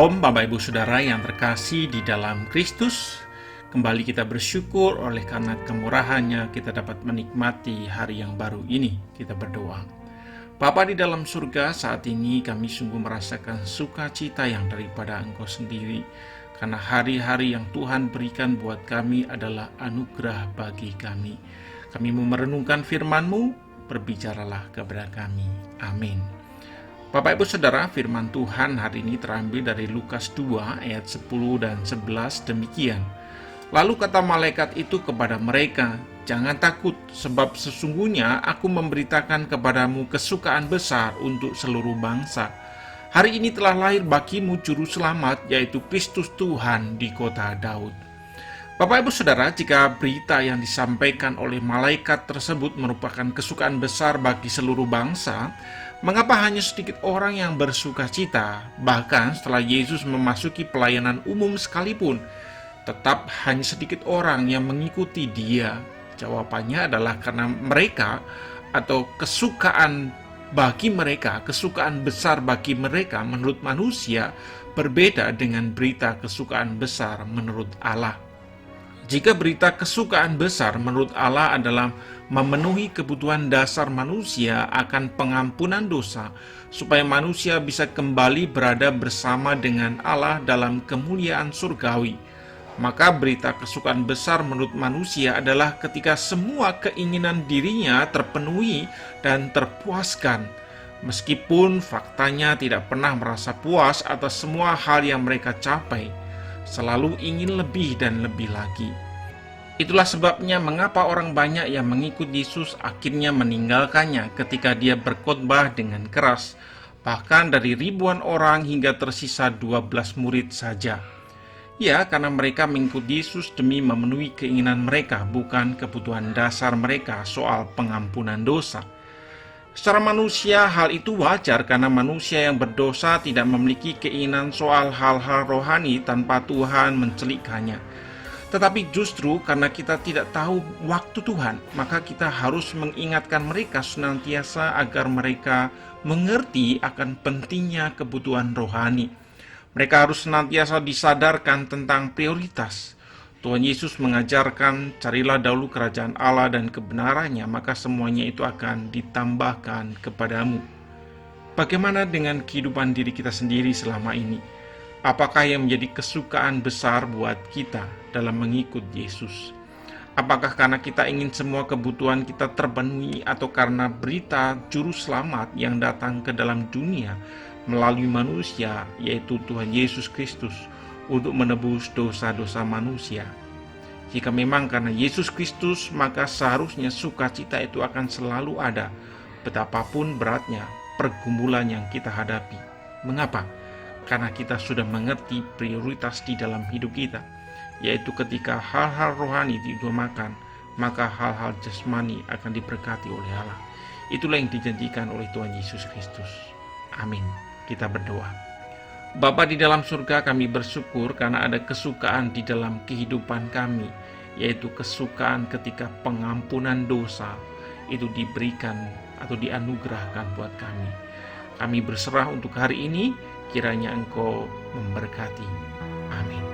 Shalom Bapak Ibu Saudara yang terkasih di dalam Kristus. Kembali kita bersyukur oleh karena kemurahannya kita dapat menikmati hari yang baru ini. Kita berdoa. Bapa di dalam surga, saat ini kami sungguh merasakan sukacita yang daripada Engkau sendiri. Karena hari-hari yang Tuhan berikan buat kami adalah anugerah bagi kami. Kami mau merenungkan firman-Mu, berbicaralah kepada kami. Amin. Bapak Ibu Saudara, firman Tuhan hari ini terambil dari Lukas 2 ayat 10 dan 11 demikian. Lalu kata malaikat itu kepada mereka, "Jangan takut, sebab sesungguhnya aku memberitakan kepadamu kesukaan besar untuk seluruh bangsa. Hari ini telah lahir bagimu juru selamat, yaitu Kristus Tuhan di kota Daud." Bapak Ibu Saudara, jika berita yang disampaikan oleh malaikat tersebut merupakan kesukaan besar bagi seluruh bangsa, mengapa hanya sedikit orang yang bersuka cita? Bahkan setelah Yesus memasuki pelayanan umum sekalipun, tetap hanya sedikit orang yang mengikuti Dia. Jawabannya adalah karena mereka atau kesukaan besar bagi mereka menurut manusia berbeda dengan berita kesukaan besar menurut Allah. Jika berita kesukaan besar menurut Allah adalah memenuhi kebutuhan dasar manusia akan pengampunan dosa, supaya manusia bisa kembali berada bersama dengan Allah dalam kemuliaan surgawi, maka berita kesukaan besar menurut manusia adalah ketika semua keinginan dirinya terpenuhi dan terpuaskan, meskipun faktanya tidak pernah merasa puas atas semua hal yang mereka capai, selalu ingin lebih dan lebih lagi. Itulah sebabnya mengapa orang banyak yang mengikut Yesus akhirnya meninggalkannya ketika Dia berkhotbah dengan keras, bahkan dari ribuan orang hingga tersisa 12 murid saja. Ya, karena mereka mengikut Yesus demi memenuhi keinginan mereka, bukan kebutuhan dasar mereka soal pengampunan dosa. Secara manusia, hal itu wajar karena manusia yang berdosa tidak memiliki keinginan soal hal-hal rohani tanpa Tuhan mencelikkannya. Tetapi justru karena kita tidak tahu waktu Tuhan, maka kita harus mengingatkan mereka senantiasa agar mereka mengerti akan pentingnya kebutuhan rohani. Mereka harus senantiasa disadarkan tentang prioritas. Tuhan Yesus mengajarkan, carilah dahulu kerajaan Allah dan kebenarannya, maka semuanya itu akan ditambahkan kepadamu. Bagaimana dengan kehidupan diri kita sendiri selama ini? Apakah yang menjadi kesukaan besar buat kita dalam mengikut Yesus? Apakah karena kita ingin semua kebutuhan kita terpenuhi atau karena berita juru selamat yang datang ke dalam dunia melalui manusia, yaitu Tuhan Yesus Kristus, untuk menebus dosa-dosa manusia? Jika memang karena Yesus Kristus, maka seharusnya sukacita itu akan selalu ada, betapapun beratnya pergumulan yang kita hadapi. Mengapa? Karena kita sudah mengerti prioritas di dalam hidup kita, yaitu ketika hal-hal rohani diutamakan, maka hal-hal jasmani akan diberkati oleh Allah. Itulah yang dijanjikan oleh Tuhan Yesus Kristus. Amin. Kita berdoa. Bapa di dalam surga, kami bersyukur karena ada kesukaan di dalam kehidupan kami, yaitu kesukaan ketika pengampunan dosa itu diberikan atau dianugerahkan buat kami. Kami berserah untuk hari ini, kiranya Engkau memberkati. Amin.